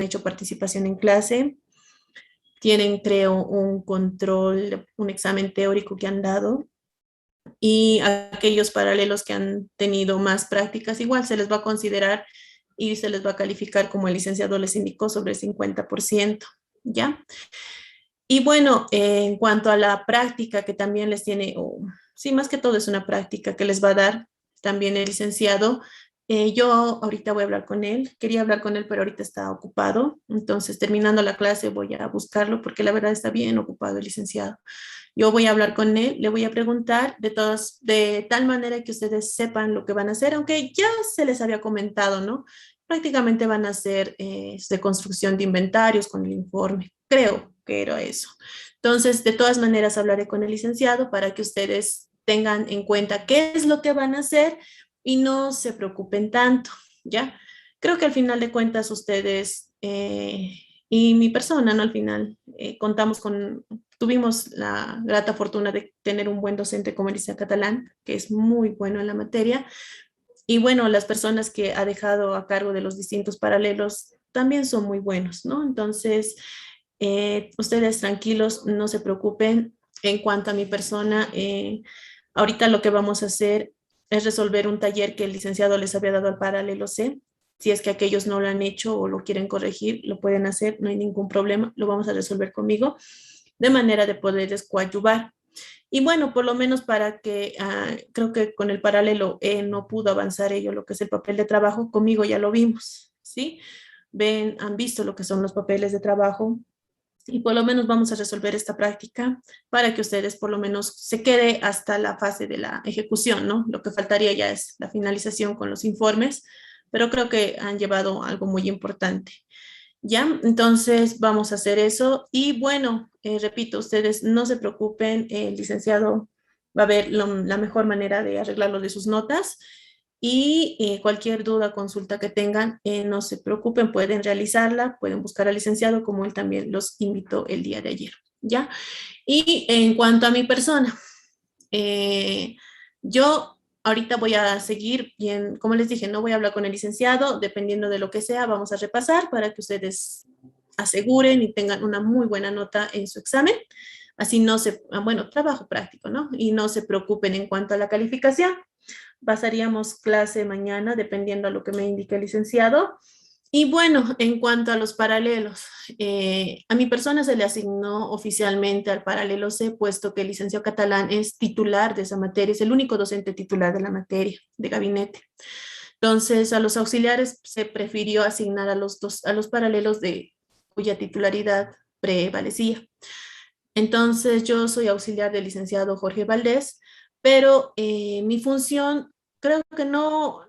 hecho participación en clase, tienen, creo, un control, un examen teórico que han dado, y aquellos paralelos que han tenido más prácticas, igual se les va a considerar y se les va a calificar como el licenciado les indicó sobre el 50%, ¿ya? Y bueno, en cuanto a la práctica que también les tiene, o sí, más que todo es una práctica que les va a dar también el licenciado. Yo ahorita voy a hablar con él, quería hablar con él, pero ahorita está ocupado, entonces terminando la clase voy a buscarlo porque la verdad está bien ocupado el licenciado. Yo voy a hablar con él, le voy a preguntar de tal manera que ustedes sepan lo que van a hacer, aunque ya se les había comentado, ¿no? Prácticamente van a hacer de construcción de inventarios con el informe. Creo que era eso. Entonces, de todas maneras, hablaré con el licenciado para que ustedes tengan en cuenta qué es lo que van a hacer y no se preocupen tanto, ¿ya? Creo que al final de cuentas ustedes y mi persona, ¿no? Al final tuvimos la grata fortuna de tener un buen docente como Elisa Catalán, que es muy bueno en la materia. Y bueno, las personas que ha dejado a cargo de los distintos paralelos también son muy buenos, ¿no? Entonces, ustedes tranquilos, no se preocupen. En cuanto a mi persona, ahorita lo que vamos a hacer es resolver un taller que el licenciado les había dado al paralelo C. Si es que aquellos no lo han hecho o lo quieren corregir, lo pueden hacer, no hay ningún problema, lo vamos a resolver conmigo, de manera de poderles coadyuvar. Y bueno, por lo menos para que, creo que con el paralelo no pudo avanzar ello, lo que es el papel de trabajo, conmigo ya lo vimos, ¿sí? Ven, han visto lo que son los papeles de trabajo y por lo menos vamos a resolver esta práctica para que ustedes por lo menos se quede hasta la fase de la ejecución, ¿no? Lo que faltaría ya es la finalización con los informes, pero creo que han llevado algo muy importante. ¿Ya? Entonces vamos a hacer eso. Y bueno, repito, ustedes no se preocupen, el licenciado va a ver la mejor manera de arreglarlo de sus notas. Y cualquier duda, consulta que tengan, no se preocupen, pueden realizarla, pueden buscar al licenciado como él también los invitó el día de ayer. ¿Ya? Y en cuanto a mi persona, eh, yo ahorita voy a seguir, bien, como les dije, no voy a hablar con el licenciado, dependiendo de lo que sea, vamos a repasar para que ustedes aseguren y tengan una muy buena nota en su examen. Así no se, bueno, trabajo práctico, ¿no? Y no se preocupen en cuanto a la calificación. Pasaríamos clase mañana, dependiendo a lo que me indique el licenciado. Y bueno, en cuanto a los paralelos, a mi persona se le asignó oficialmente al paralelo C, puesto que el licenciado Catalán es titular de esa materia, es el único docente titular de la materia de gabinete. Entonces, a los auxiliares se prefirió asignar a los paralelos de cuya titularidad prevalecía. Entonces, yo soy auxiliar del licenciado Jorge Valdés, pero mi función creo que no,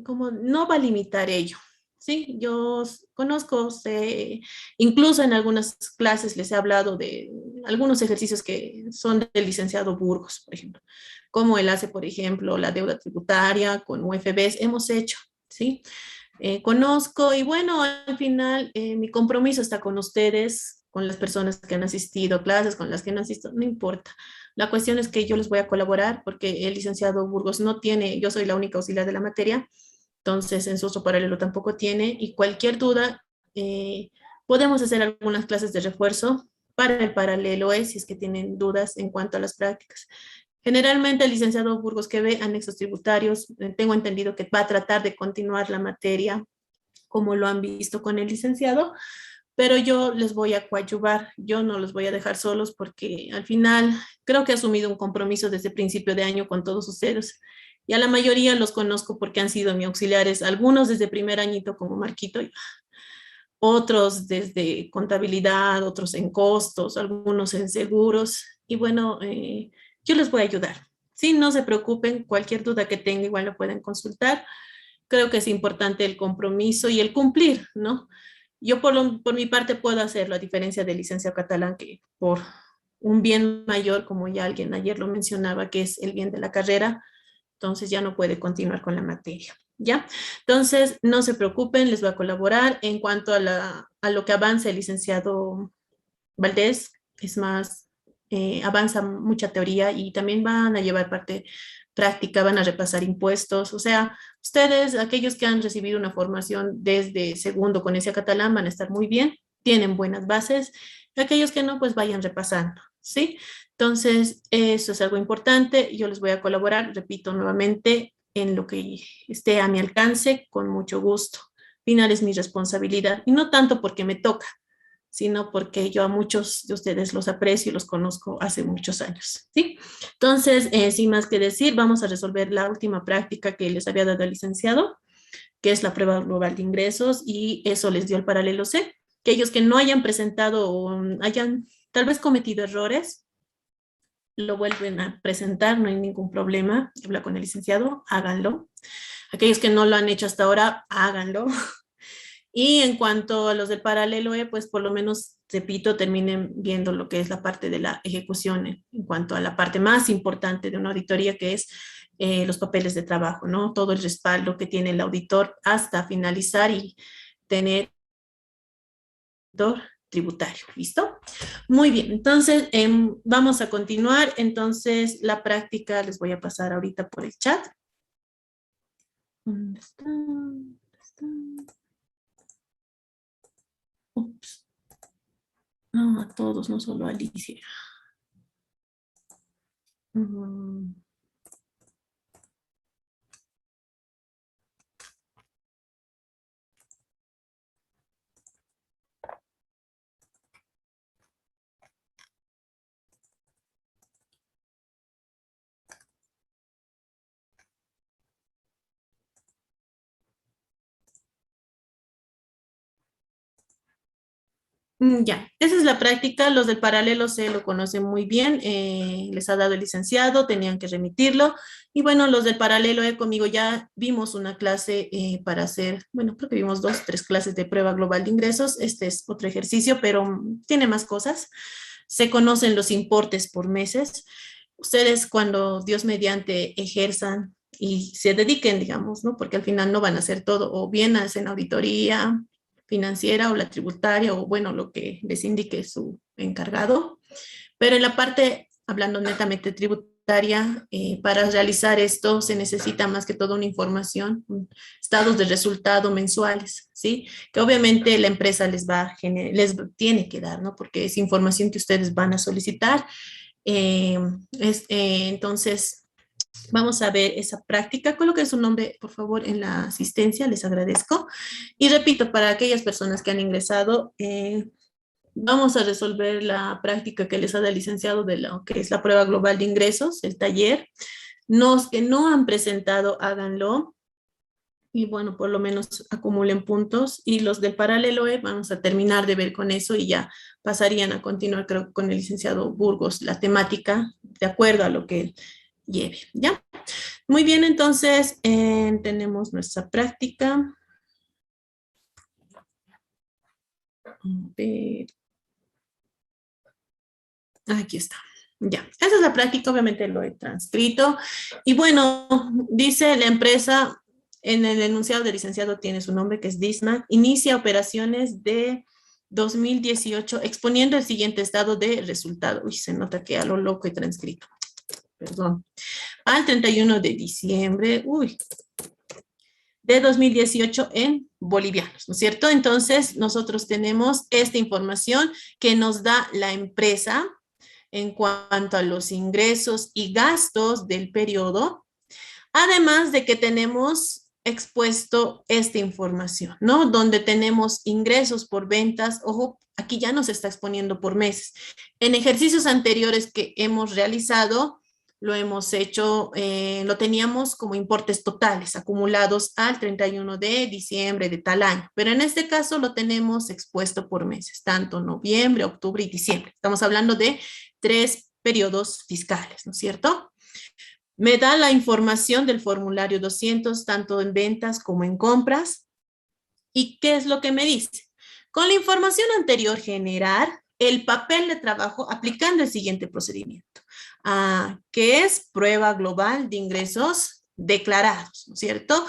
como no va a limitar ello. Sí, yo conozco, sé, incluso en algunas clases les he hablado de algunos ejercicios que son del licenciado Burgos, por ejemplo, como él hace, por ejemplo, la deuda tributaria con UFBs, hemos hecho, ¿sí? Conozco y bueno, al final mi compromiso está con ustedes, con las personas que han asistido a clases, con las que no han asistido, no importa. La cuestión es que yo les voy a colaborar porque el licenciado Burgos no tiene, yo soy la única auxiliar de la materia, entonces en su otro paralelo tampoco tiene y cualquier duda, podemos hacer algunas clases de refuerzo para el paralelo E si es que tienen dudas en cuanto a las prácticas. Generalmente el licenciado Burgos que ve anexos tributarios, tengo entendido que va a tratar de continuar la materia como lo han visto con el licenciado, pero yo les voy a coadyuvar, yo no los voy a dejar solos porque al final creo que he asumido un compromiso desde principio de año con todos ustedes. Y a la mayoría los conozco porque han sido mis auxiliares, algunos desde primer añito como Marquito, otros desde contabilidad, otros en costos, algunos en seguros. Y bueno, yo les voy a ayudar. Sí, no se preocupen, cualquier duda que tengan igual lo pueden consultar. Creo que es importante el compromiso y el cumplir, ¿no? Yo por mi parte puedo hacerlo, a diferencia del licenciado Catalán, que por un bien mayor, como ya alguien ayer lo mencionaba, que es el bien de la carrera, entonces ya no puede continuar con la materia, ¿ya? Entonces, no se preocupen, les voy a colaborar. En cuanto a lo que avanza el licenciado Valdés, es más, avanza mucha teoría y también van a llevar parte práctica, van a repasar impuestos, o sea, ustedes, aquellos que han recibido una formación desde segundo con ese catalán, van a estar muy bien, tienen buenas bases, aquellos que no, pues vayan repasando, ¿sí? Entonces, eso es algo importante, yo les voy a colaborar, repito nuevamente, en lo que esté a mi alcance, con mucho gusto. Al final es mi responsabilidad, y no tanto porque me toca, sino porque yo a muchos de ustedes los aprecio y los conozco hace muchos años, ¿sí? Entonces, sin más que decir, vamos a resolver la última práctica que les había dado el licenciado, que es la prueba global de ingresos, y eso les dio el paralelo C. Aquellos que no hayan presentado o hayan tal vez cometido errores, lo vuelven a presentar, no hay ningún problema, habla con el licenciado, háganlo. Aquellos que no lo han hecho hasta ahora, háganlo. Y en cuanto a los del paralelo E, pues por lo menos, repito, terminen viendo lo que es la parte de la ejecución en cuanto a la parte más importante de una auditoría, que es los papeles de trabajo, ¿no? Todo el respaldo que tiene el auditor hasta finalizar y tener tributario, ¿listo? Muy bien, entonces vamos a continuar. Entonces, la práctica les voy a pasar ahorita por el chat. ¿Dónde está? ¿Dónde está? Ups. No, a todos, no solo a Alicia. Ya, esa es la práctica. Los del paralelo se lo conocen muy bien. Les ha dado el licenciado, tenían que remitirlo. Y bueno, los del paralelo conmigo ya vimos una clase para hacer, bueno, creo que vimos 2, 3 clases de prueba global de ingresos. Este es otro ejercicio, pero tiene más cosas. Se conocen los importes por meses. Ustedes cuando Dios mediante ejerzan y se dediquen, digamos, ¿no? Porque al final no van a hacer todo, o bien hacen auditoría financiera o la tributaria, o bueno, lo que les indique su encargado. Pero en la parte, hablando netamente tributaria, para realizar esto se necesita más que todo una información, estados de resultado mensuales, ¿sí? Que obviamente la empresa les tiene que dar, ¿no? Porque es información que ustedes van a solicitar. Entonces, vamos a ver esa práctica. Coloquen su nombre, por favor, en la asistencia, les agradezco. Y repito, para aquellas personas que han ingresado, vamos a resolver la práctica que les ha dado el licenciado de lo que es la prueba global de ingresos, el taller. Los que no han presentado, háganlo. Y bueno, por lo menos acumulen puntos. Y los del paralelo E, vamos a terminar de ver con eso y ya pasarían a continuar, creo, con el licenciado Burgos, la temática, de acuerdo a lo que él lleve, ¿ya? Muy bien, entonces tenemos nuestra práctica. A ver. Aquí está. Ya, esa es la práctica, obviamente lo he transcrito. Y bueno, dice la empresa, en el enunciado de licenciado tiene su nombre, que es DISMAC, inicia operaciones de 2018 exponiendo el siguiente estado de resultado. Uy, se nota que a lo loco he transcrito. Perdón. Al 31 de diciembre, de 2018 en bolivianos, ¿no es cierto? Entonces, nosotros tenemos esta información que nos da la empresa en cuanto a los ingresos y gastos del periodo, además de que tenemos expuesto esta información, ¿no? Donde tenemos ingresos por ventas, ojo, aquí ya nos está exponiendo por meses. En ejercicios anteriores que hemos realizado, lo hemos hecho, lo teníamos como importes totales acumulados al 31 de diciembre de tal año, pero en este caso lo tenemos expuesto por meses, tanto noviembre, octubre y diciembre. Estamos hablando de 3 periodos fiscales, ¿no es cierto? Me da la información del formulario 200, tanto en ventas como en compras. ¿Y qué es lo que me dice? Con la información anterior, generar el papel de trabajo aplicando el siguiente procedimiento, que es prueba global de ingresos declarados, ¿no es cierto?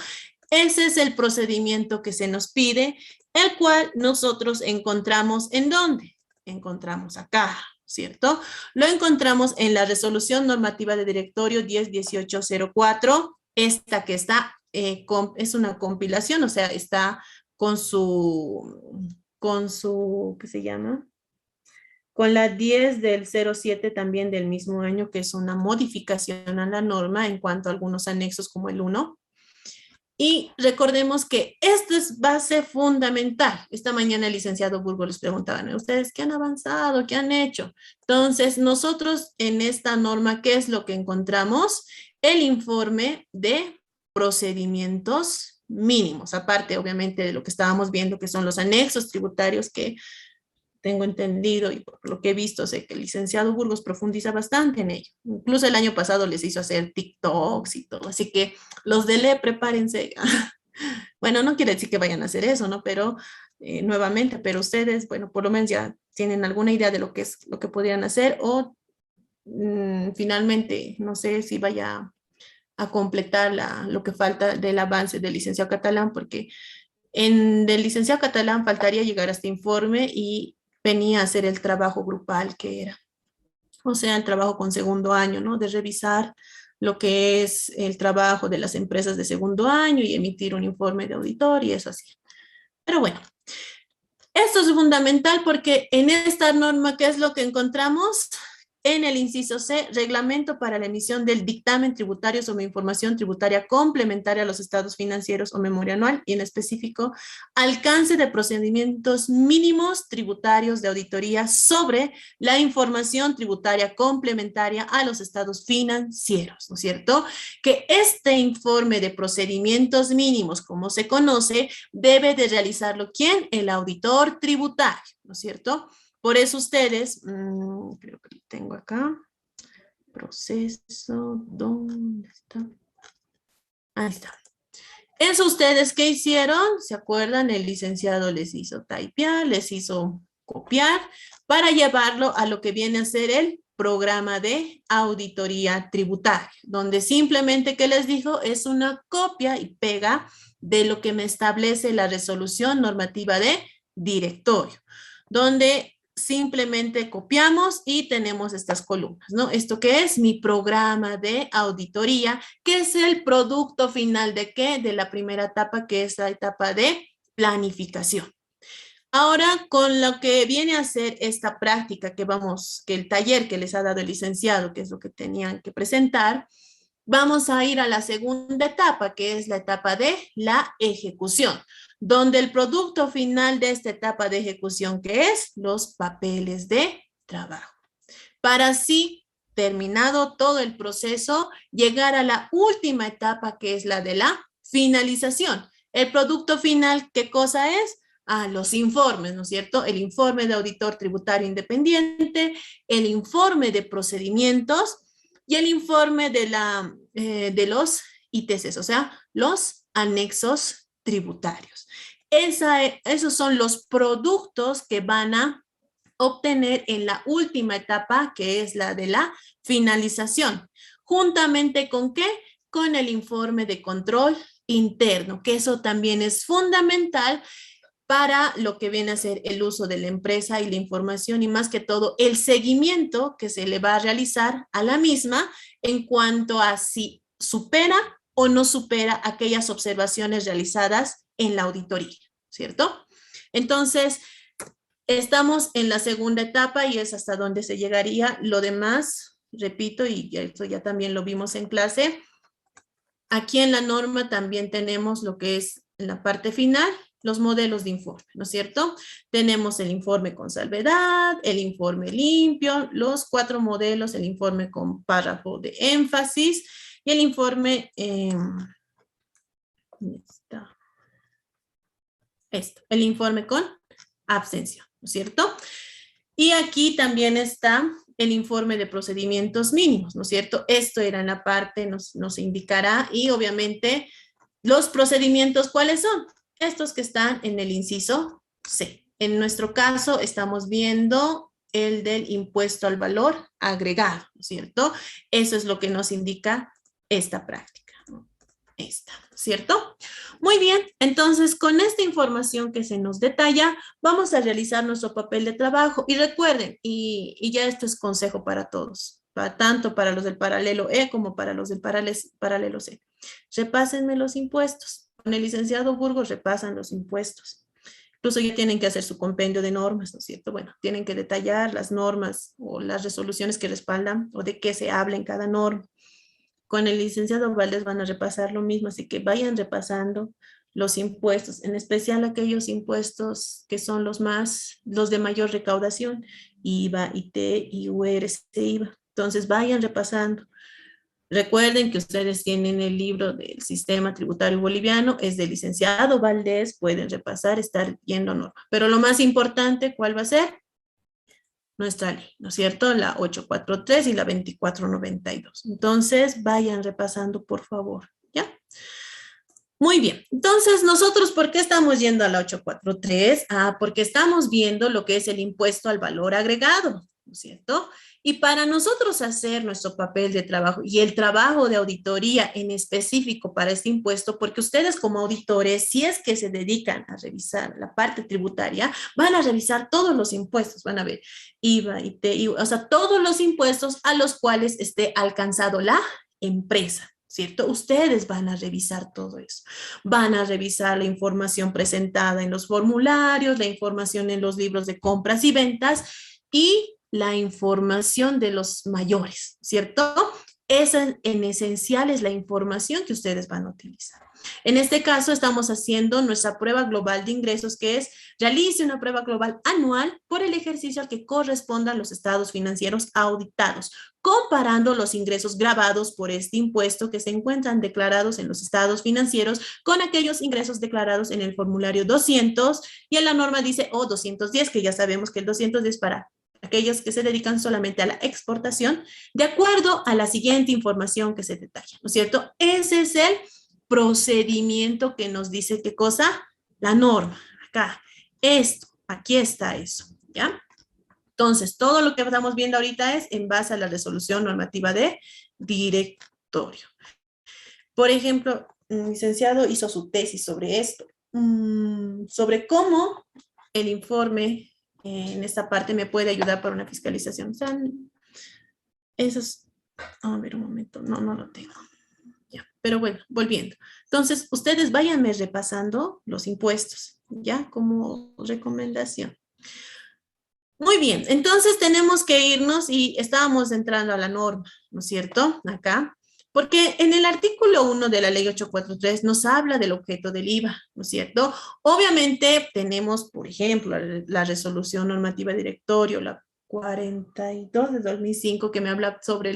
Ese es el procedimiento que se nos pide, el cual nosotros encontramos ¿en dónde? Encontramos acá, ¿cierto? Lo encontramos en la resolución normativa de directorio 101804, esta que está, es una compilación, o sea, está ¿qué se llama? Con la 10 del 07 también del mismo año, que es una modificación a la norma en cuanto a algunos anexos como el 1. Y recordemos que esto es base fundamental. Esta mañana el licenciado Burgos les preguntaban, ¿ustedes qué han avanzado? ¿Qué han hecho? Entonces, nosotros en esta norma, ¿qué es lo que encontramos? El informe de procedimientos mínimos, aparte obviamente de lo que estábamos viendo, que son los anexos tributarios que tengo entendido y por lo que he visto, sé que el licenciado Burgos profundiza bastante en ello. Incluso el año pasado les hizo hacer TikToks y todo, así que los de LE, prepárense. Bueno, no quiere decir que vayan a hacer eso, ¿no? Pero nuevamente, pero ustedes, bueno, por lo menos ya tienen alguna idea de lo que es lo que podrían hacer o finalmente, no sé si vaya a completar lo que falta del avance del licenciado catalán, porque del licenciado catalán faltaría llegar a este informe y venía a hacer el trabajo grupal que era, o sea, el trabajo con segundo año, ¿no? De revisar lo que es el trabajo de las empresas de segundo año y emitir un informe de auditor y eso así. Pero bueno, esto es fundamental porque en esta norma, ¿qué es lo que encontramos? En el inciso C, reglamento para la emisión del dictamen tributario sobre información tributaria complementaria a los estados financieros o memoria anual y en específico alcance de procedimientos mínimos tributarios de auditoría sobre la información tributaria complementaria a los estados financieros, ¿no es cierto? Que este informe de procedimientos mínimos, como se conoce, debe de realizarlo ¿quién? El auditor tributario, ¿no es cierto? Por eso ustedes, creo que lo tengo acá, proceso, ¿dónde está? Ahí está. Eso ustedes, ¿qué hicieron? ¿Se acuerdan? El licenciado les hizo typear, les hizo copiar para llevarlo a lo que viene a ser el programa de auditoría tributaria, donde simplemente, ¿qué les dijo? Es una copia y pega de lo que me establece la resolución normativa de directorio, donde simplemente copiamos y tenemos estas columnas, ¿no? ¿Esto qué es? Mi programa de auditoría, que es el producto final de ¿qué? De la primera etapa, que es la etapa de planificación. Ahora, con lo que viene a ser esta práctica que el taller que les ha dado el licenciado, que es lo que tenían que presentar, vamos a ir a la segunda etapa, que es la etapa de la ejecución, donde el producto final de esta etapa de ejecución, que es los papeles de trabajo. Para así, terminado todo el proceso, llegar a la última etapa, que es la de la finalización. El producto final, ¿qué cosa es? Los informes, ¿no es cierto? El informe de auditor tributario independiente, el informe de procedimientos y el informe de los ITCs, o sea, los anexos tributarios. Esos son los productos que van a obtener en la última etapa, que es la de la finalización. ¿Juntamente con qué? Con el informe de control interno, que eso también es fundamental para lo que viene a ser el uso de la empresa y la información y más que todo el seguimiento que se le va a realizar a la misma en cuanto a si supera o no supera aquellas observaciones realizadas en la auditoría, ¿cierto? Entonces, estamos en la segunda etapa y es hasta donde se llegaría. Lo demás, repito, y esto ya también lo vimos en clase, aquí en la norma también tenemos lo que es en la parte final, los modelos de informe, ¿no es cierto? Tenemos el informe con salvedad, el informe limpio, los 4 modelos, el informe con párrafo de énfasis y el informe, ¿dónde está? El informe con abstención, ¿no es cierto? Y aquí también está el informe de procedimientos mínimos, ¿no es cierto? Esto era en la parte, nos indicará, y obviamente los procedimientos, ¿cuáles son? Estos que están en el inciso C. En nuestro caso, estamos viendo el del impuesto al valor agregado, ¿no es cierto? Eso es lo que nos indica esta práctica, ¿no? esta, ¿cierto? Muy bien, entonces con esta información que se nos detalla, vamos a realizar nuestro papel de trabajo. Y recuerden, y ya esto es consejo para todos, tanto para los del paralelo E como para los del paralelo C. Repásenme los impuestos. Con el licenciado Burgos repasan los impuestos. Incluso ya tienen que hacer su compendio de normas, ¿no es cierto? Bueno, tienen que detallar las normas o las resoluciones que respaldan o de qué se habla en cada norma. Con el licenciado Valdés van a repasar lo mismo, así que vayan repasando los impuestos, en especial aquellos impuestos que son los de mayor recaudación, IVA, IT, IURS, IVA. Entonces vayan repasando. Recuerden que ustedes tienen el libro del sistema tributario boliviano, es del licenciado Valdés, pueden repasar, estar viendo norma. Pero lo más importante, ¿cuál va a ser? Nuestra ley, ¿no es cierto? La 843 y la 2492. Entonces, vayan repasando, por favor, ¿ya? Muy bien. Entonces, nosotros, ¿por qué estamos yendo a la 843? Porque estamos viendo lo que es el impuesto al valor agregado, ¿no es cierto? Y para nosotros hacer nuestro papel de trabajo y el trabajo de auditoría en específico para este impuesto, porque ustedes como auditores, si es que se dedican a revisar la parte tributaria, van a revisar todos los impuestos, van a ver IVA, IT, o sea, todos los impuestos a los cuales esté alcanzado la empresa. ¿Cierto? Ustedes van a revisar todo eso. Van a revisar la información presentada en los formularios, la información en los libros de compras y ventas y la información de los mayores, ¿cierto? Esa en esencial es la información que ustedes van a utilizar. En este caso estamos haciendo nuestra prueba global de ingresos, que es realice una prueba global anual por el ejercicio al que correspondan los estados financieros auditados, comparando los ingresos grabados por este impuesto que se encuentran declarados en los estados financieros con aquellos ingresos declarados en el formulario 200 y en la norma dice 210, que ya sabemos que el 210 para aquellos que se dedican solamente a la exportación, de acuerdo a la siguiente información que se detalla, ¿no es cierto? Ese es el procedimiento que nos dice qué cosa, la norma, acá, esto, aquí está eso, ¿ya? Entonces, todo lo que estamos viendo ahorita es en base a la resolución normativa de directorio. Por ejemplo, un licenciado hizo su tesis sobre esto, sobre cómo el informe en esta parte me puede ayudar para una fiscalización. O sea, eso es, a ver un momento, no lo tengo. Ya, pero bueno, volviendo. Entonces, ustedes váyanme repasando los impuestos, ¿ya? Como recomendación. Muy bien, entonces tenemos que irnos y estábamos entrando a la norma, ¿no es cierto? Acá. Porque en el artículo 1 de la ley 843 nos habla del objeto del IVA, ¿no es cierto? Obviamente tenemos, por ejemplo, la resolución normativa de directorio, la 42 de 2005, que me habla sobre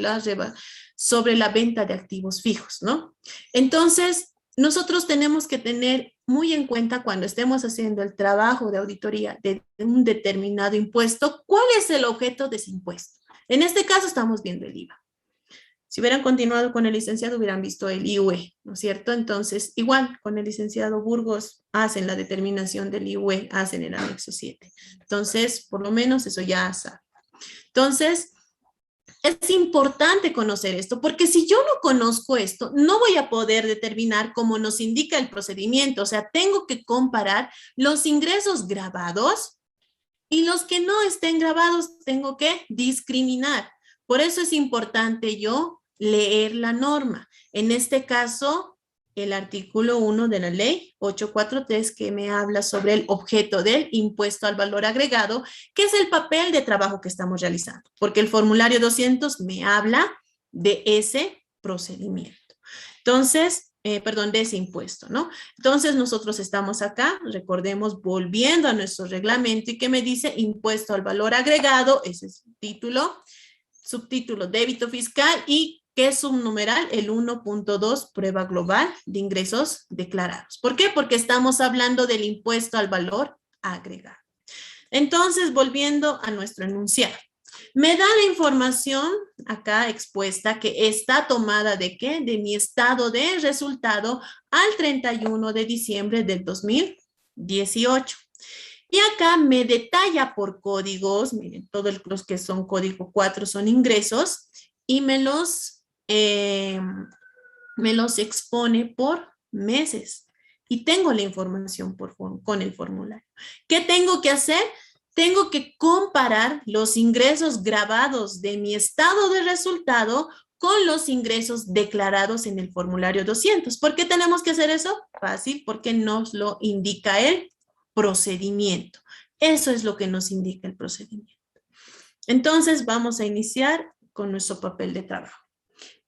sobre la venta de activos fijos, ¿no? Entonces, nosotros tenemos que tener muy en cuenta cuando estemos haciendo el trabajo de auditoría de un determinado impuesto, ¿cuál es el objeto de ese impuesto? En este caso estamos viendo el IVA. Si hubieran continuado con el licenciado, hubieran visto el IUE, ¿no es cierto? Entonces, igual, con el licenciado Burgos, hacen la determinación del IUE, hacen el anexo 7. Entonces, por lo menos eso ya sabe. Entonces, es importante conocer esto, porque si yo no conozco esto, no voy a poder determinar cómo nos indica el procedimiento. O sea, tengo que comparar los ingresos grabados y los que no estén grabados, tengo que discriminar. Por eso es importante yo leer la norma. En este caso, el artículo 1 de la ley 843 que me habla sobre el objeto del impuesto al valor agregado, que es el papel de trabajo que estamos realizando, porque el formulario 200 me habla de ese procedimiento. Entonces, perdón, de ese impuesto, ¿no? Entonces, nosotros estamos acá, recordemos, volviendo a nuestro reglamento y que me dice impuesto al valor agregado, ese es el título, subtítulo, débito fiscal y ¿qué es un numeral? El 1.2, prueba global de ingresos declarados. ¿Por qué? Porque estamos hablando del impuesto al valor agregado. Entonces, volviendo a nuestro enunciado. Me da la información acá expuesta que está tomada de qué? De mi estado de resultado al 31 de diciembre del 2018. Y acá me detalla por códigos, miren, todos los que son código 4 son ingresos, y me los me los expone por meses y tengo la información con el formulario. ¿Qué tengo que hacer? Tengo que comparar los ingresos grabados de mi estado de resultado con los ingresos declarados en el formulario 200. ¿Por qué tenemos que hacer eso? Fácil, porque nos lo indica el procedimiento. Eso es lo que nos indica el procedimiento. Entonces, vamos a iniciar con nuestro papel de trabajo.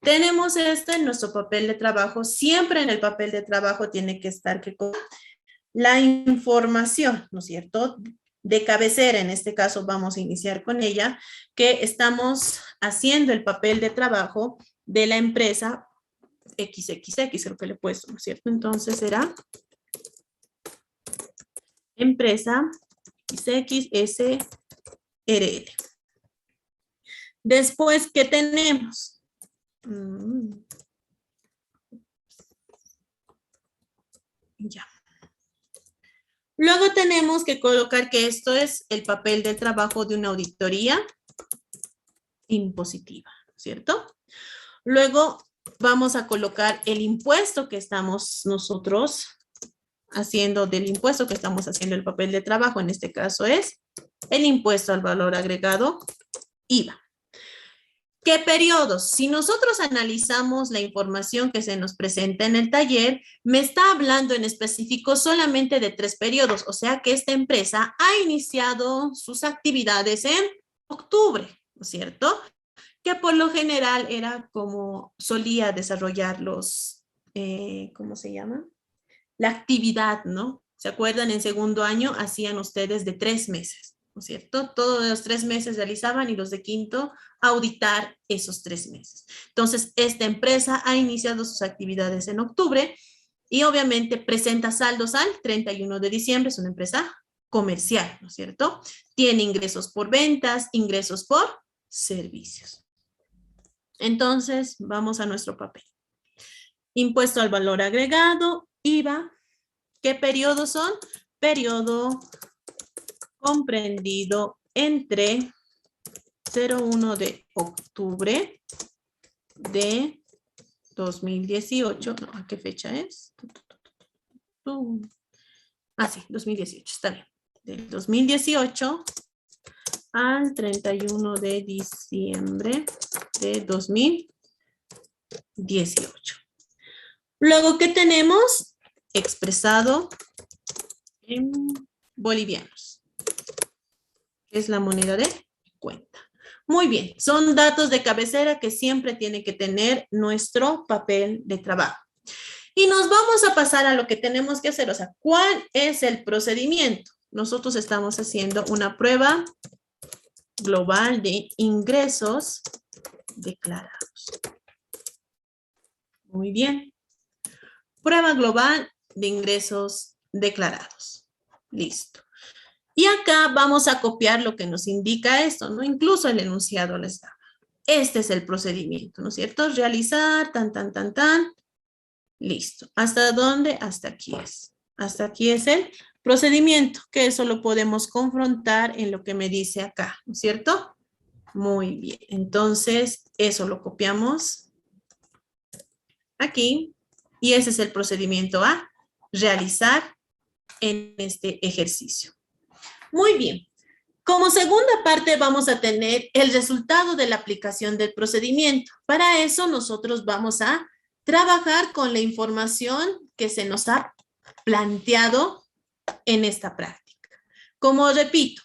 Tenemos en nuestro papel de trabajo. Siempre en el papel de trabajo tiene que estar la información, ¿no es cierto?, de cabecera. En este caso vamos a iniciar con ella, que estamos haciendo el papel de trabajo de la empresa XXX, creo que le he puesto, ¿no es cierto? Entonces será empresa XXSRL. Después, ¿qué tenemos? Ya. Luego tenemos que colocar que esto es el papel de trabajo de una auditoría impositiva, ¿cierto? Luego vamos a colocar el impuesto que estamos nosotros haciendo, del impuesto que estamos haciendo el papel de trabajo. En este caso es el impuesto al valor agregado, IVA. ¿Qué periodos? Si nosotros analizamos la información que se nos presenta en el taller, me está hablando en específico solamente de 3 periodos, o sea que esta empresa ha iniciado sus actividades en octubre, ¿no es cierto? Que por lo general era como solía desarrollar los, ¿cómo se llama? La actividad, ¿no? ¿Se acuerdan? En segundo año hacían ustedes de 3 meses, ¿no es cierto? Todos los 3 meses realizaban y los de quinto auditar esos 3 meses. Entonces, esta empresa ha iniciado sus actividades en octubre y obviamente presenta saldos al 31 de diciembre, es una empresa comercial, ¿no es cierto? Tiene ingresos por ventas, ingresos por servicios. Entonces, vamos a nuestro papel. Impuesto al valor agregado, IVA. ¿Qué periodos son? Periodo comprendido entre 01 de octubre de 2018. No, ¿a qué fecha es? Ah, sí, 2018, está bien. Del 2018 al 31 de diciembre de 2018. Luego, ¿qué tenemos? Expresado en bolivianos. Es la moneda de cuenta. Muy bien, son datos de cabecera que siempre tiene que tener nuestro papel de trabajo. Y nos vamos a pasar a lo que tenemos que hacer, o sea, ¿cuál es el procedimiento? Nosotros estamos haciendo una prueba global de ingresos declarados. Muy bien. Prueba global de ingresos declarados. Listo. Y acá vamos a copiar lo que nos indica esto, ¿no? Incluso el enunciado les da. Este es el procedimiento, ¿no es cierto? Realizar, tan. Listo. ¿Hasta dónde? Hasta aquí es. Hasta aquí es el procedimiento, que eso lo podemos confrontar en lo que me dice acá, ¿no es cierto? Muy bien. Entonces, eso lo copiamos aquí. Y ese es el procedimiento a realizar en este ejercicio. Muy bien. Como segunda parte vamos a tener el resultado de la aplicación del procedimiento. Para eso nosotros vamos a trabajar con la información que se nos ha planteado en esta práctica. Como repito,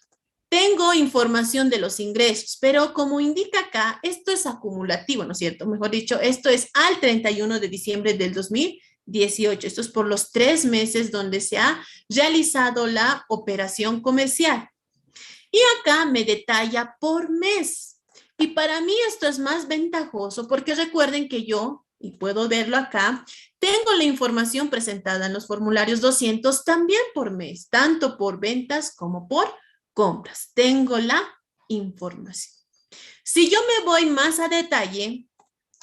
tengo información de los ingresos, pero como indica acá, esto es acumulativo, ¿no es cierto? Mejor dicho, esto es al 31 de diciembre del 2018. Esto es por los 3 meses donde se ha realizado la operación comercial. Y acá me detalla por mes. Y para mí esto es más ventajoso porque recuerden que yo, y puedo verlo acá, tengo la información presentada en los formularios 200 también por mes, tanto por ventas como por compras. Tengo la información. Si yo me voy más a detalle,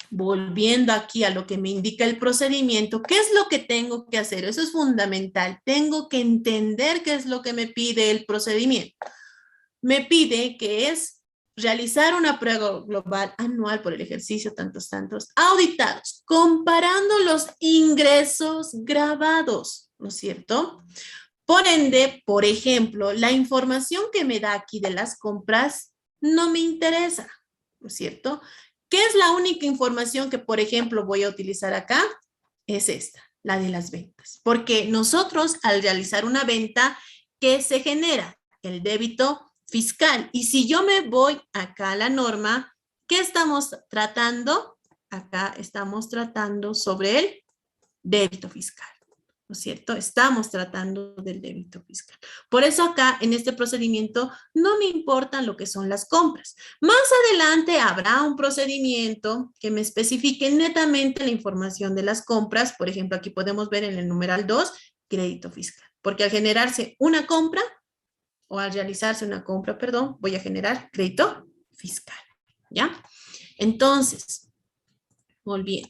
volviendo aquí a lo que me indica el procedimiento, ¿qué es lo que tengo que hacer? Eso es fundamental. Tengo que entender qué es lo que me pide el procedimiento. Me pide que es realizar una prueba global anual por el ejercicio tantos, auditados, comparando los ingresos grabados, ¿no es cierto? Por ende, por ejemplo, la información que me da aquí de las compras no me interesa, ¿no es cierto? ¿Qué es la única información que, por ejemplo, voy a utilizar acá? Es esta, la de las ventas. Porque nosotros, al realizar una venta, ¿qué se genera? El débito fiscal. Y si yo me voy acá a la norma, ¿qué estamos tratando? Acá estamos tratando sobre el débito fiscal, ¿no es cierto? Estamos tratando del débito fiscal. Por eso acá, en este procedimiento, no me importan lo que son las compras. Más adelante habrá un procedimiento que me especifique netamente la información de las compras. Por ejemplo, aquí podemos ver en el numeral 2, crédito fiscal. Porque al generarse una compra, o al realizarse una compra, perdón, voy a generar crédito fiscal, ¿ya? Entonces, volviendo.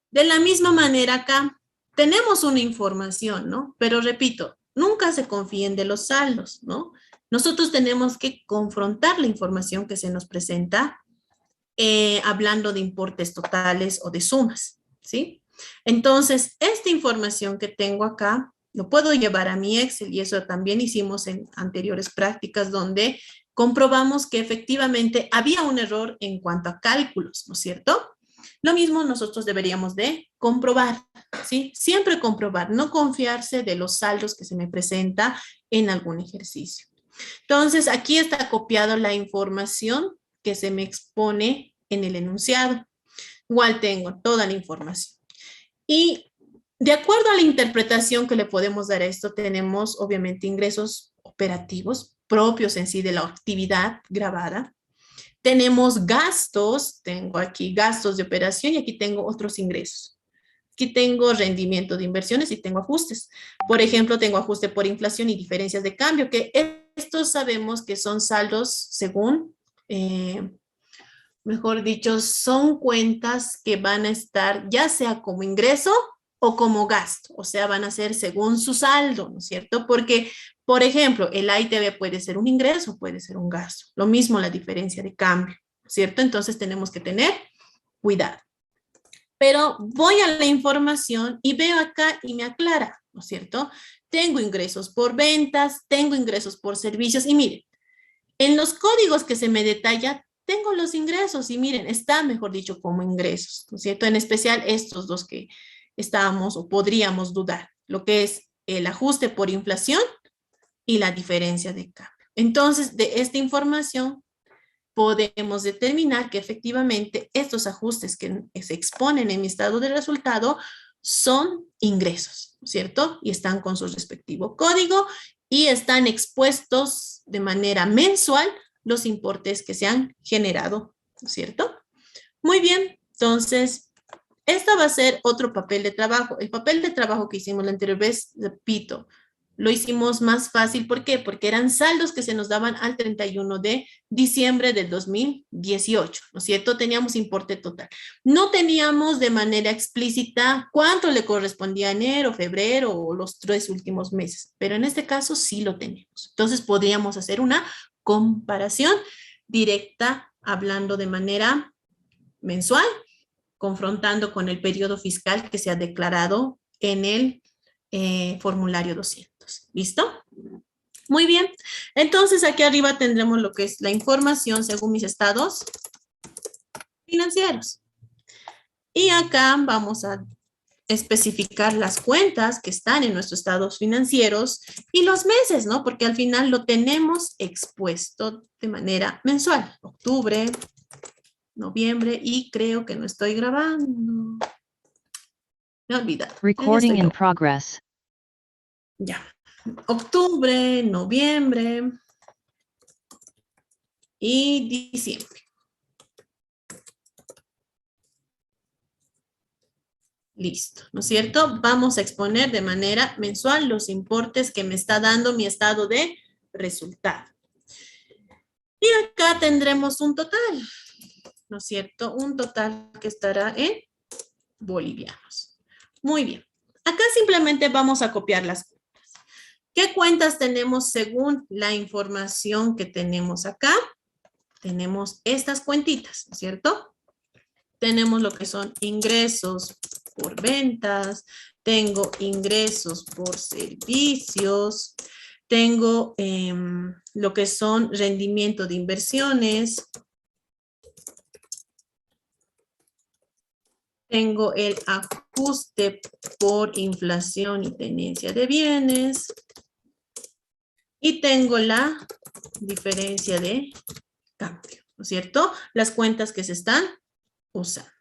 De la misma manera acá, tenemos una información, ¿no? Pero repito, nunca se confíen de los saldos, ¿no? Nosotros tenemos que confrontar la información que se nos presenta hablando de importes totales o de sumas, ¿sí? Entonces, esta información que tengo acá, lo puedo llevar a mi Excel y eso también hicimos en anteriores prácticas donde comprobamos que efectivamente había un error en cuanto a cálculos, ¿no es cierto? Lo mismo nosotros deberíamos de comprobar, ¿sí? Siempre comprobar, no confiarse de los saldos que se me presenta en algún ejercicio. Entonces, aquí está copiado la información que se me expone en el enunciado. Igual tengo toda la información. Y de acuerdo a la interpretación que le podemos dar a esto, tenemos obviamente ingresos operativos propios en sí de la actividad grabada. Tenemos gastos, tengo aquí gastos de operación y aquí tengo otros ingresos. Aquí tengo rendimiento de inversiones y tengo ajustes. Por ejemplo, tengo ajuste por inflación y diferencias de cambio, que estos sabemos que son saldos según, mejor dicho, son cuentas que van a estar ya sea como ingreso o como gasto, o sea, van a ser según su saldo, ¿no es cierto? Porque, por ejemplo, el AITB puede ser un ingreso, puede ser un gasto. Lo mismo la diferencia de cambio, ¿no es cierto? Entonces tenemos que tener cuidado. Pero voy a la información y veo acá y me aclara, ¿no es cierto? Tengo ingresos por ventas, tengo ingresos por servicios y miren, en los códigos que se me detalla, tengo los ingresos y miren, está mejor dicho como ingresos, ¿no es cierto? En especial estos dos que estábamos o podríamos dudar, lo que es el ajuste por inflación y la diferencia de cambio. Entonces, de esta información podemos determinar que efectivamente estos ajustes que se exponen en mi estado de resultado son ingresos, ¿cierto? Y están con su respectivo código y están expuestos de manera mensual los importes que se han generado, ¿cierto? Muy bien, entonces, esta va a ser otro papel de trabajo. El papel de trabajo que hicimos la anterior vez, repito, lo hicimos más fácil. ¿Por qué? Porque eran saldos que se nos daban al 31 de diciembre del 2018, ¿no es cierto? Teníamos importe total. No teníamos de manera explícita cuánto le correspondía a enero, febrero o los 3 últimos meses, pero en este caso sí lo tenemos. Entonces podríamos hacer una comparación directa hablando de manera mensual, confrontando con el periodo fiscal que se ha declarado en el formulario 200. ¿Listo? Muy bien. Entonces, aquí arriba tendremos lo que es la información según mis estados financieros. Y acá vamos a especificar las cuentas que están en nuestros estados financieros y los meses, ¿no? Porque al final lo tenemos expuesto de manera mensual. Octubre, noviembre y creo que no estoy grabando. Me he olvidado. Recording in progress. Ya. Octubre, noviembre y diciembre. Listo, ¿no es cierto? Vamos a exponer de manera mensual los importes que me está dando mi estado de resultado. Y acá tendremos un total, ¿no es cierto? Un total que estará en bolivianos. Muy bien. Acá simplemente vamos a copiar las cuentas. ¿Qué cuentas tenemos según la información que tenemos acá? tenemos estas cuentitas, ¿no es cierto? Tenemos lo que son ingresos por ventas, tengo ingresos por servicios, tengo lo que son rendimiento de inversiones, tengo el ajuste por inflación y tenencia de bienes, y tengo la diferencia de cambio, ¿no es cierto? Las cuentas que se están usando.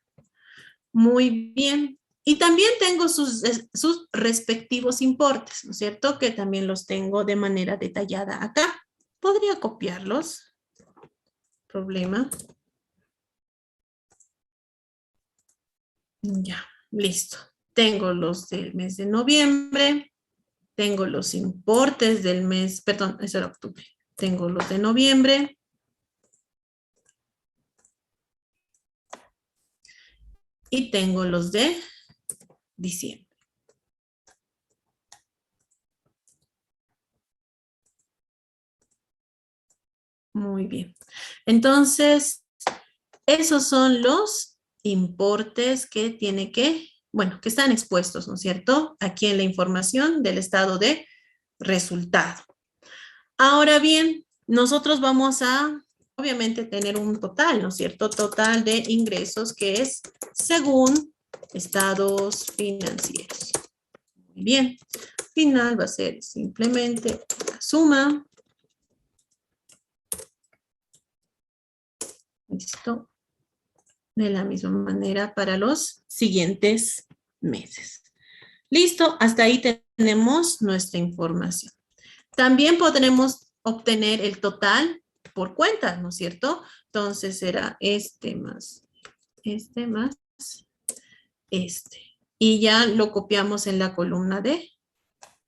Muy bien. Y también tengo sus respectivos importes, ¿no es cierto? Que también los tengo de manera detallada acá. Podría copiarlos. Problema. Ya, listo. Tengo los del mes de noviembre. Tengo los importes del mes, perdón, eso era octubre. Tengo los de noviembre. Y tengo los de diciembre. Muy bien. Entonces, esos son los importes que tiene que, bueno, que están expuestos, ¿no es cierto? Aquí en la información del estado de resultado. Ahora bien, nosotros vamos a, obviamente, tener un total, ¿no es cierto? Total de ingresos que es según estados financieros. Muy bien. Final va a ser simplemente la suma. Listo. De la misma manera para los siguientes meses. Listo, hasta ahí tenemos nuestra información. También podremos obtener el total por cuenta, ¿no es cierto? Entonces será este más este. Y ya lo copiamos en la columna de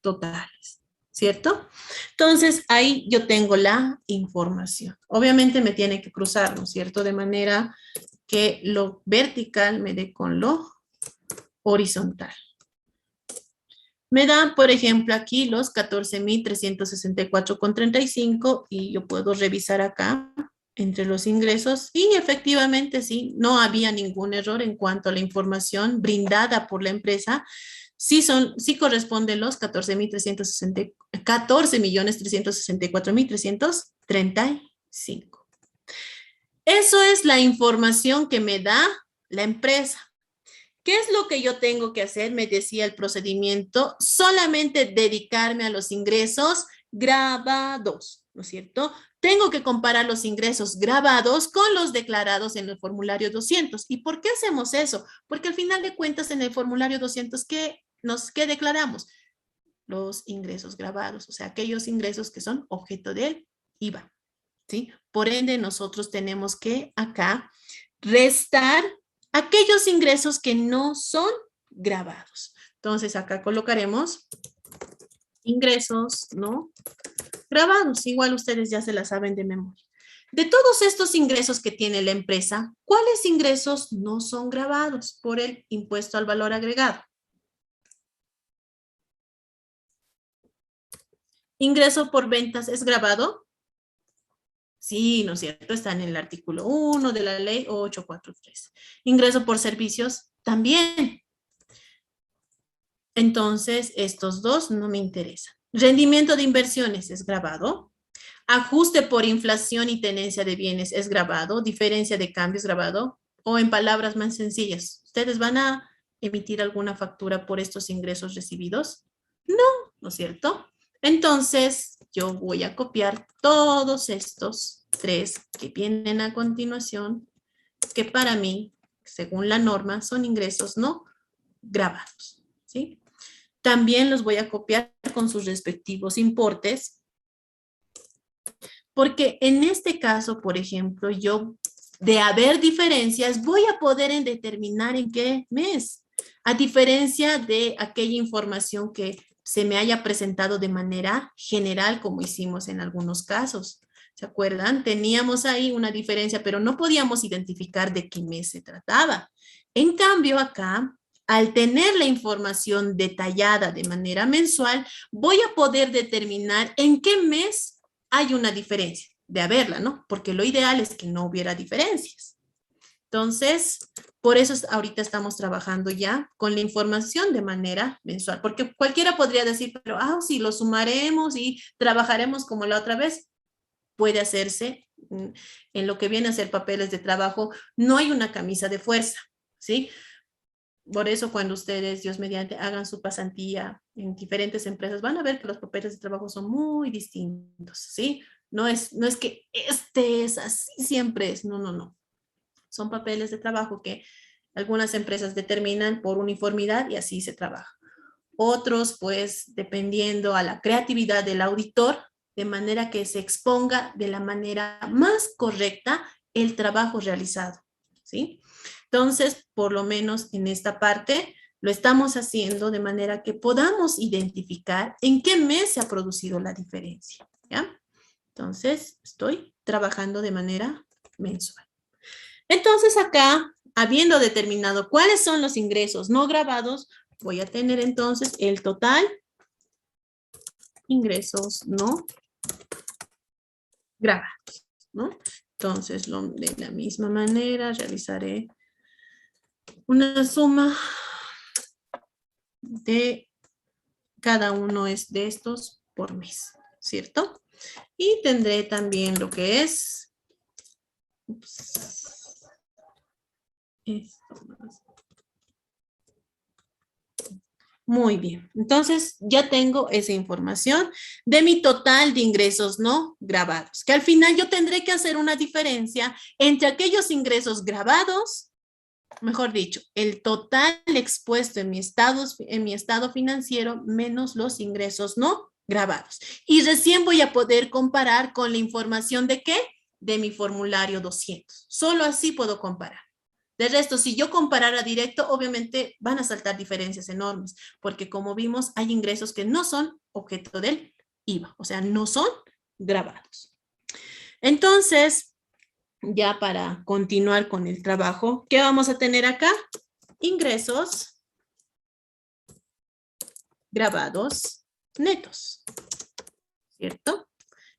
totales, ¿cierto? Entonces ahí yo tengo la información. Obviamente me tiene que cruzar, ¿no es cierto? De manera que lo vertical me dé con lo horizontal. Me dan, por ejemplo, aquí los 14,364,35 y yo puedo revisar acá entre los ingresos y efectivamente sí, no había ningún error en cuanto a la información brindada por la empresa. Sí corresponden los 14,364,335. Eso es la información que me da la empresa. ¿Qué es lo que yo tengo que hacer? Me decía el procedimiento, solamente dedicarme a los ingresos grabados, ¿no es cierto? Tengo que comparar los ingresos grabados con los declarados en el formulario 200. ¿Y por qué hacemos eso? Porque al final de cuentas en el formulario 200, ¿qué declaramos? Los ingresos grabados, o sea, aquellos ingresos que son objeto del IVA, ¿sí? Por ende, nosotros tenemos que acá restar aquellos ingresos que no son grabados. Entonces, acá colocaremos ingresos no grabados. Igual ustedes ya se la saben de memoria. De todos estos ingresos que tiene la empresa, ¿cuáles ingresos no son grabados por el impuesto al valor agregado? ¿Ingreso por ventas es grabado? Sí, ¿no es cierto? Está en el artículo 1 de la ley 843. Ingreso por servicios también. Entonces, estos dos no me interesan. Rendimiento de inversiones es grabado. Ajuste por inflación y tenencia de bienes es grabado. Diferencia de cambio es grabado. O en palabras más sencillas, ¿ustedes van a emitir alguna factura por estos ingresos recibidos? No, ¿no es cierto? Entonces, yo voy a copiar todos estos tres que vienen a continuación, que para mí, según la norma, son ingresos no grabados, ¿sí? También los voy a copiar con sus respectivos importes, porque en este caso, por ejemplo, yo, de haber diferencias, voy a poder determinar en qué mes, a diferencia de aquella información que se me haya presentado de manera general, como hicimos en algunos casos. ¿Se acuerdan? Teníamos ahí una diferencia, pero no podíamos identificar de qué mes se trataba. En cambio, acá, al tener la información detallada de manera mensual, voy a poder determinar en qué mes hay una diferencia. de haberla, ¿no? Porque lo ideal es que no hubiera diferencias. Entonces, por eso ahorita estamos trabajando ya con la información de manera mensual, porque cualquiera podría decir, pero si lo sumaremos y trabajaremos como la otra vez, puede hacerse en lo que viene a ser papeles de trabajo, no hay una camisa de fuerza, ¿sí? Por eso cuando ustedes, Dios mediante, hagan su pasantía en diferentes empresas, van a ver que los papeles de trabajo son muy distintos, ¿sí? No es que este es así, siempre es, no. Son papeles de trabajo que algunas empresas determinan por uniformidad y así se trabaja. Otros, pues, dependiendo a la creatividad del auditor, de manera que se exponga de la manera más correcta el trabajo realizado, ¿sí? Entonces, por lo menos en esta parte, lo estamos haciendo de manera que podamos identificar en qué mes se ha producido la diferencia, ¿ya? Entonces, estoy trabajando de manera mensual. Entonces, acá, habiendo determinado cuáles son los ingresos no grabados, voy a tener entonces el total ingresos no grabados, ¿no? Entonces, de la misma manera, realizaré una suma de cada uno de estos por mes, ¿cierto? Y tendré también lo que es esto más. Muy bien, entonces ya tengo esa información de mi total de ingresos no grabados, que al final yo tendré que hacer una diferencia entre aquellos ingresos grabados, mejor dicho, el total expuesto en mi estado financiero menos los ingresos no grabados. Y recién voy a poder comparar con la información de ¿qué? De mi formulario 200. Solo así puedo comparar. De resto, si yo comparara directo, obviamente van a saltar diferencias enormes, porque como vimos, hay ingresos que no son objeto del IVA, o sea, no son grabados. Entonces, ya para continuar con el trabajo, ¿qué vamos a tener acá? Ingresos grabados netos, ¿cierto?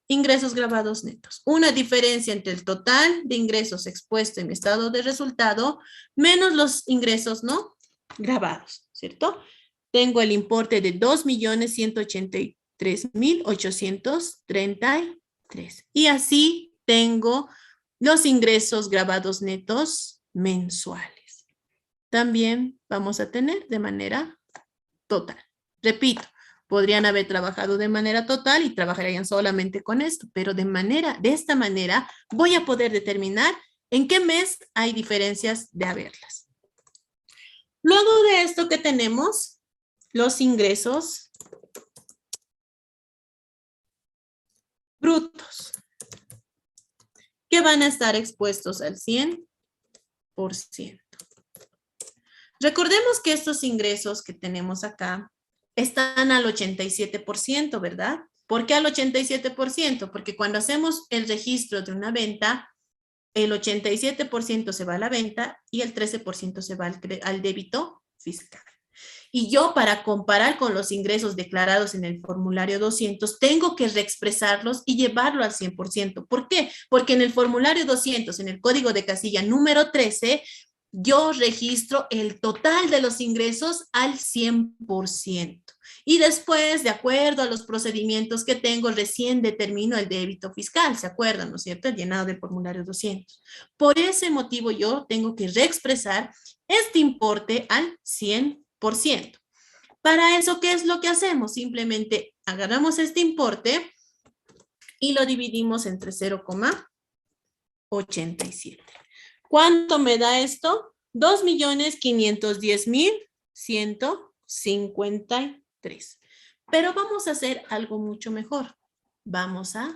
Ingresos grabados netos. Una diferencia entre el total de ingresos expuesto en mi estado de resultado menos los ingresos no grabados, ¿cierto? Tengo el importe de 2.183.833. Y así tengo los ingresos grabados netos mensuales. También vamos a tener de manera total. Repito, podrían haber trabajado de manera total y trabajarían solamente con esto, pero de esta manera voy a poder determinar en qué mes hay diferencias de haberlas. Luego de esto que tenemos, los ingresos brutos, que van a estar expuestos al 100%. Recordemos que estos ingresos que tenemos acá están al 87%, ¿verdad? ¿Por qué al 87%? Porque cuando hacemos el registro de una venta, el 87% se va a la venta y el 13% se va al débito fiscal. Y yo, para comparar con los ingresos declarados en el formulario 200, tengo que reexpresarlos y llevarlo al 100%. ¿Por qué? Porque en el formulario 200, en el código de casilla número 13, yo registro el total de los ingresos al 100%. Y después, de acuerdo a los procedimientos que tengo, recién determino el débito fiscal, ¿se acuerdan, no es cierto? El llenado del formulario 200. Por ese motivo, yo tengo que reexpresar este importe al 100%. Para eso, ¿qué es lo que hacemos? Simplemente agarramos este importe y lo dividimos entre 0,87. ¿Cuánto me da esto? 2.510.153. Pero vamos a hacer algo mucho mejor. Vamos a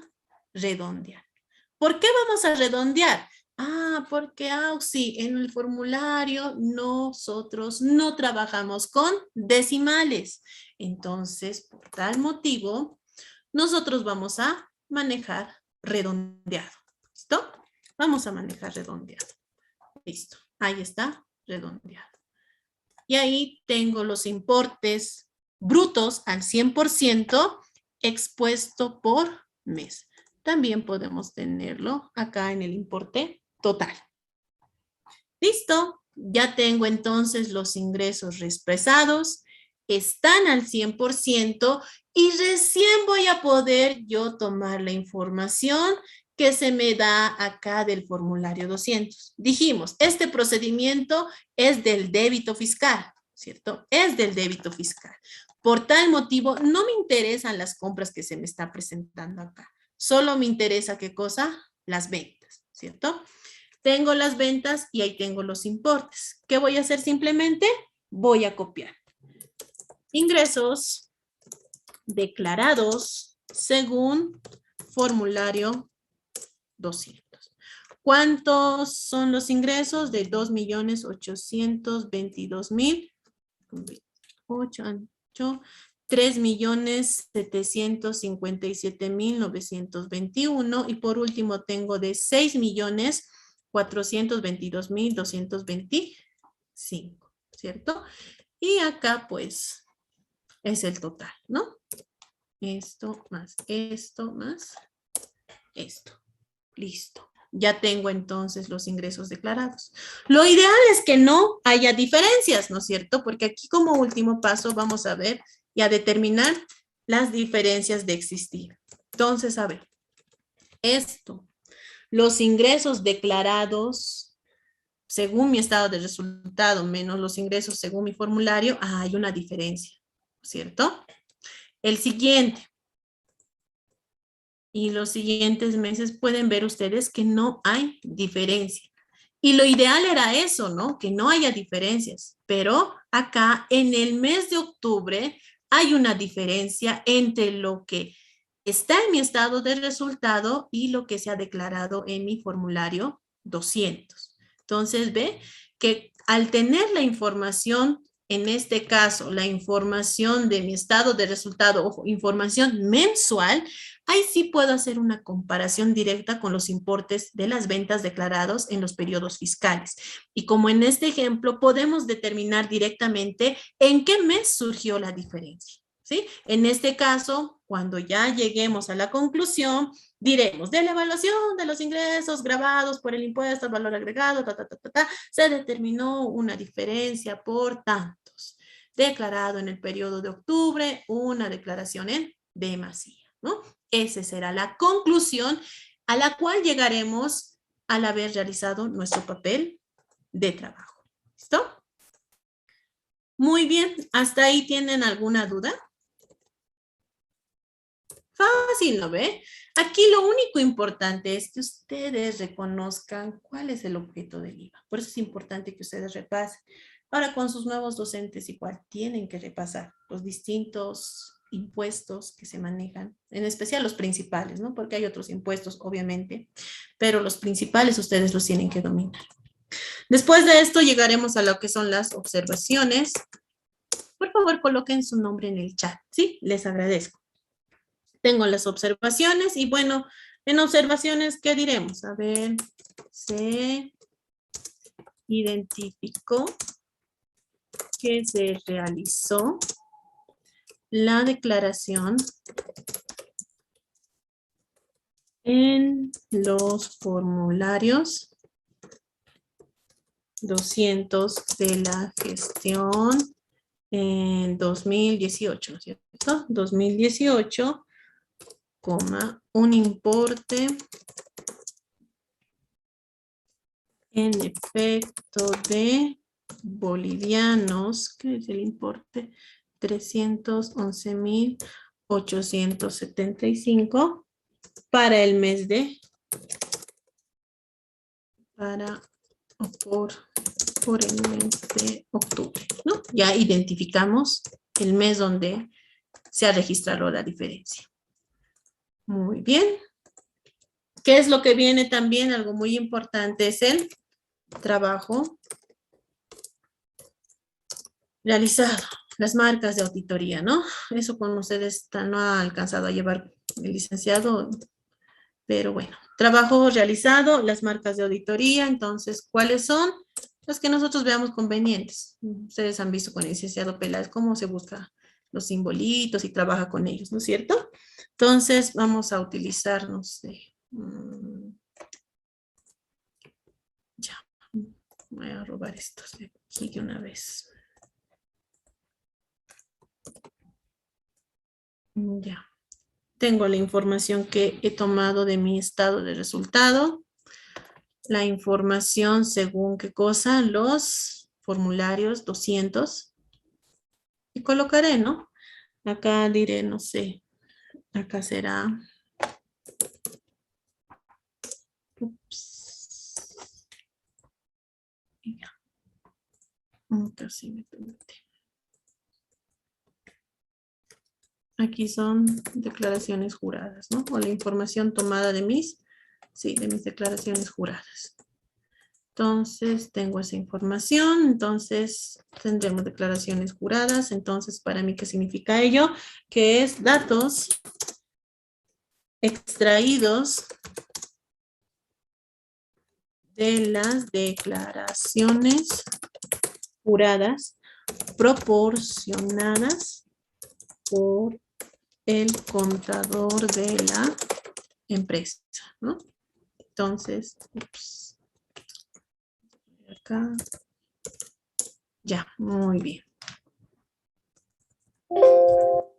redondear. ¿Por qué vamos a redondear? Porque sí, en el formulario nosotros no trabajamos con decimales. Entonces, por tal motivo, nosotros vamos a manejar redondeado. ¿Listo? Vamos a manejar redondeado. Listo, ahí está, redondeado. Y ahí tengo los importes brutos al 100% expuesto por mes. también podemos tenerlo acá en el importe total. Listo, ya tengo entonces los ingresos expresados, están al 100% y recién voy a poder yo tomar la información que se me da acá del formulario 200. Dijimos, este procedimiento es del débito fiscal, ¿cierto? Es del débito fiscal. Por tal motivo, no me interesan las compras que se me está presentando acá. Solo me interesa, ¿qué cosa? Las ventas, ¿cierto? Tengo las ventas y ahí tengo los importes. ¿Qué voy a hacer simplemente? Voy a copiar. Ingresos declarados según formulario 200. ¿Cuántos son los ingresos? De 2.822.000. 3.757.921 y por último tengo de 6.422.225, ¿cierto? Y acá pues es el total, ¿no? Esto más esto más esto. Listo. Ya tengo entonces los ingresos declarados. Lo ideal es que no haya diferencias, ¿no es cierto? Porque aquí como último paso vamos a ver y a determinar las diferencias de existir. Entonces, a ver, esto, los ingresos declarados según mi estado de resultado menos los ingresos según mi formulario, hay una diferencia, ¿cierto? El siguiente. Y los siguientes meses pueden ver ustedes que no hay diferencia. Y lo ideal era eso, ¿no? Que no haya diferencias. Pero acá en el mes de octubre hay una diferencia entre lo que está en mi estado de resultado y lo que se ha declarado en mi formulario 200. Entonces, ve que al tener la información, en este caso, la información de mi estado de resultado, ojo, información mensual, ahí sí puedo hacer una comparación directa con los importes de las ventas declarados en los periodos fiscales. Y como en este ejemplo, podemos determinar directamente en qué mes surgió la diferencia. ¿Sí? En este caso, cuando ya lleguemos a la conclusión, diremos, de la evaluación de los ingresos grabados por el impuesto al valor agregado, se determinó una diferencia por tantos. Declarado en el periodo de octubre, una declaración en demasía, ¿no? Esa será la conclusión a la cual llegaremos al haber realizado nuestro papel de trabajo. ¿Listo? Muy bien, ¿hasta ahí tienen alguna duda? Fácil, ¿no ve? Aquí lo único importante es que ustedes reconozcan cuál es el objeto del IVA. Por eso es importante que ustedes repasen. Ahora con sus nuevos docentes igual tienen que repasar los distintos impuestos que se manejan, en especial los principales, ¿no? Porque hay otros impuestos, obviamente, pero los principales ustedes los tienen que dominar. Después de esto llegaremos a lo que son las observaciones. Por favor, coloquen su nombre en el chat, ¿sí? Les agradezco. Tengo las observaciones y bueno, en observaciones, ¿qué diremos? A ver, se identificó que se realizó la declaración en los formularios 200 de la gestión en 2018, ¿no es cierto? 2018, un importe en efecto de bolivianos, ¿qué es el importe? 311.875 para el mes de, por el mes de octubre, ¿no? Ya identificamos el mes donde se ha registrado la diferencia. Muy bien. ¿Qué es lo que viene también? Algo muy importante es el trabajo realizado, las marcas de auditoría, ¿no? Eso con ustedes no ha alcanzado a llevar el licenciado, pero bueno, trabajo realizado, las marcas de auditoría, entonces, ¿cuáles son? Las que nosotros veamos convenientes. Ustedes han visto con el licenciado Peláez cómo se busca los simbolitos y trabaja con ellos, ¿no es cierto? Entonces vamos a utilizar, no sé, ya, voy a robar estos de aquí de una vez. Ya, tengo la información que he tomado de mi estado de resultado. La información según qué cosa, los formularios 200. Y colocaré, ¿no? Acá diré, no sé, acá será. Ups. Ya. Casi me permite. Aquí son declaraciones juradas, ¿no? O la información tomada de mis, sí, de mis declaraciones juradas. Entonces, tengo esa información, entonces tendremos declaraciones juradas. Entonces, para mí, ¿qué significa ello? Que es datos extraídos de las declaraciones juradas proporcionadas por el contador de la empresa, ¿no? Entonces, ups, acá, ya, muy bien.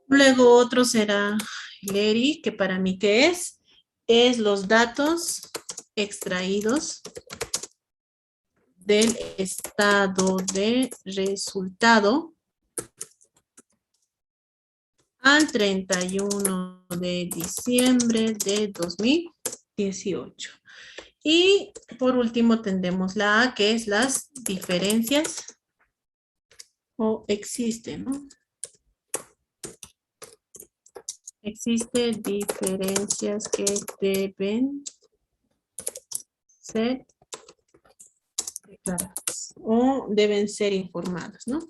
Luego otro será Leri, que para mí, ¿qué es? Es los datos extraídos del estado de resultado al 31 de diciembre de 2018. Y por último tendremos la A, que es las diferencias o existe, ¿no? Existen diferencias que deben ser declaradas o deben ser informadas, ¿no?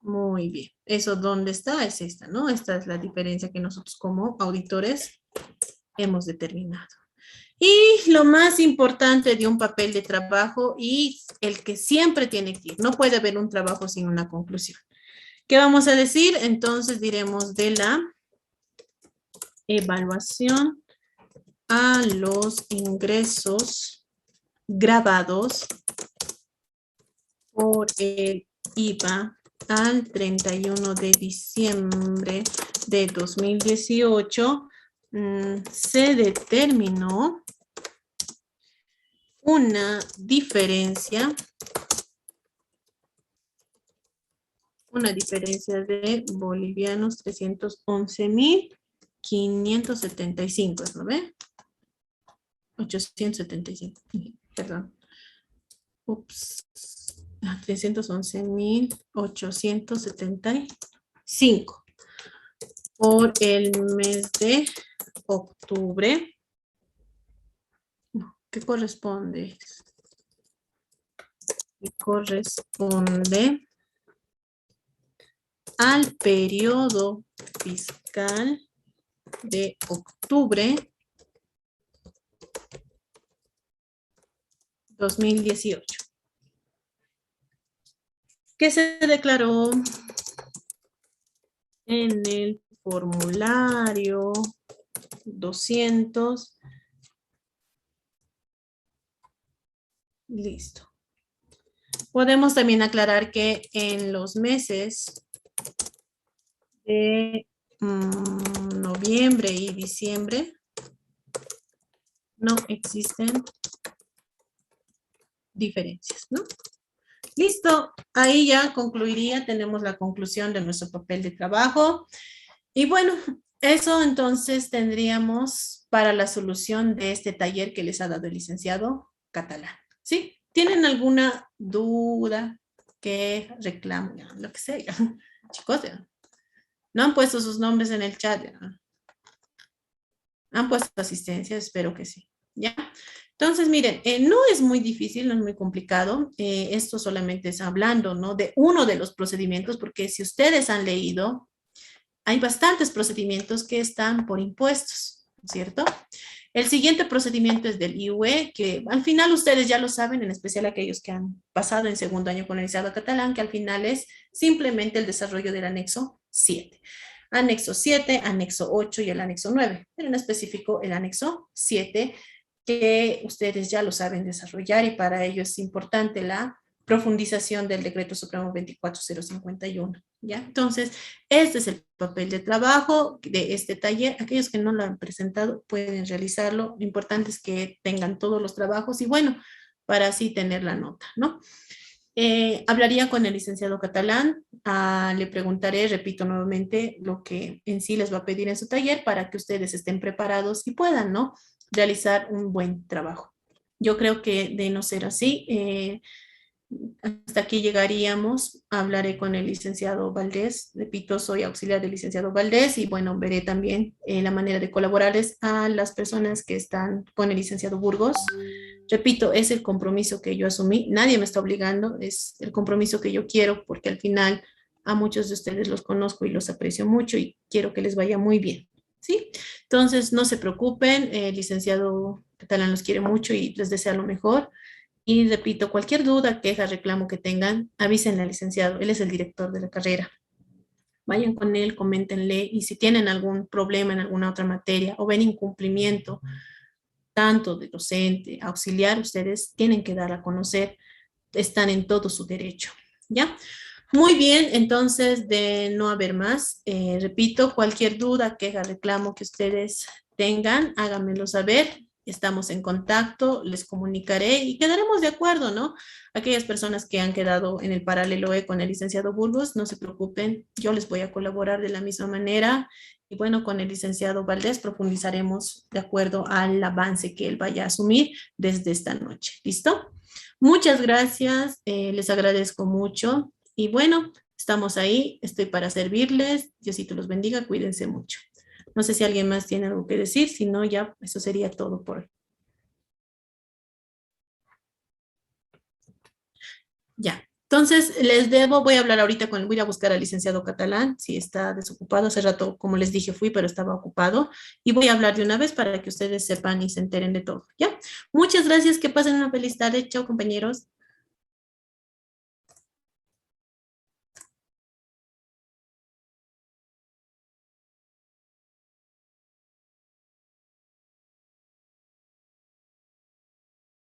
Muy bien. ¿Eso dónde está? Es esta, ¿no? Esta es la diferencia que nosotros como auditores hemos determinado. Y lo más importante de un papel de trabajo y el que siempre tiene que ir. No puede haber un trabajo sin una conclusión. ¿Qué vamos a decir? Entonces diremos de la evaluación a los ingresos grabados por el IVA al 31 de diciembre de 2018, se determinó una diferencia de bolivianos 311.575, ¿no ve? 875, perdón. Ups. 311.875 por el mes de octubre. ¿Qué corresponde? Y corresponde al periodo fiscal de octubre 2018. ¿Qué se declaró en el formulario 200? Listo. Podemos también aclarar que en los meses de noviembre y diciembre no existen diferencias, ¿no? Listo, ahí ya concluiría, tenemos la conclusión de nuestro papel de trabajo. Y bueno, eso entonces tendríamos para la solución de este taller que les ha dado el licenciado Catalán, ¿sí? ¿Tienen alguna duda, que reclamen, lo que sea? Chicos, ¿ya? No han puesto sus nombres en el chat, ¿ya? Han puesto asistencia, espero que sí, ¿ya? Entonces, miren, no es muy difícil, no es muy complicado. Esto solamente es hablando, ¿no? De uno de los procedimientos, porque si ustedes han leído, hay bastantes procedimientos que están por impuestos, ¿cierto? El siguiente procedimiento es del IUE, que al final ustedes ya lo saben, en especial aquellos que han pasado en segundo año con el licenciado catalán, que al final es simplemente el desarrollo del anexo 7. Anexo 7, anexo 8 y el anexo 9, pero en específico el anexo 7, que ustedes ya lo saben desarrollar y para ello es importante la profundización del Decreto Supremo 24051. ¿Ya? Entonces, este es el papel de trabajo de este taller. Aquellos que no lo han presentado pueden realizarlo. Lo importante es que tengan todos los trabajos y bueno, para así tener la nota, ¿no? Hablaría con el licenciado catalán, le preguntaré, repito nuevamente, lo que en sí les va a pedir en su taller para que ustedes estén preparados y puedan, ¿no? Realizar un buen trabajo. Yo creo que de no ser así, hasta aquí llegaríamos. Hablaré con el licenciado Valdés. Repito, soy auxiliar del licenciado Valdés y bueno, veré también la manera de colaborarles a las personas que están con el licenciado Burgos. Repito, es el compromiso que yo asumí. Nadie me está obligando, es el compromiso que yo quiero porque al final a muchos de ustedes los conozco y los aprecio mucho y quiero que les vaya muy bien. ¿Sí? Entonces, no se preocupen, el licenciado Catalán los quiere mucho y les desea lo mejor. Y repito, cualquier duda, queja, reclamo que tengan, avísenle al licenciado, él es el director de la carrera. Vayan con él, coméntenle y si tienen algún problema en alguna otra materia o ven incumplimiento, tanto de docente, auxiliar, ustedes tienen que dar a conocer, están en todo su derecho, ¿ya? Muy bien, entonces de no haber más, repito, cualquier duda, queja, reclamo que ustedes tengan, háganmelo saber. Estamos en contacto, les comunicaré y quedaremos de acuerdo, ¿no? Aquellas personas que han quedado en el paralelo E con el licenciado Burgos, no se preocupen, yo les voy a colaborar de la misma manera. Y bueno, con el licenciado Valdés profundizaremos de acuerdo al avance que él vaya a asumir desde esta noche. ¿Listo? Muchas gracias, les agradezco mucho. Y bueno, estamos ahí, estoy para servirles. Diosito los bendiga, cuídense mucho. No sé si alguien más tiene algo que decir, si no, ya eso sería todo por hoy. Ya. Entonces, les debo, voy a hablar ahorita voy a buscar al licenciado catalán, si está desocupado. Hace rato, como les dije, fui, pero estaba ocupado. Y voy a hablar de una vez para que ustedes sepan y se enteren de todo. ¿Ya? Muchas gracias, que pasen una feliz tarde. Chao, compañeros.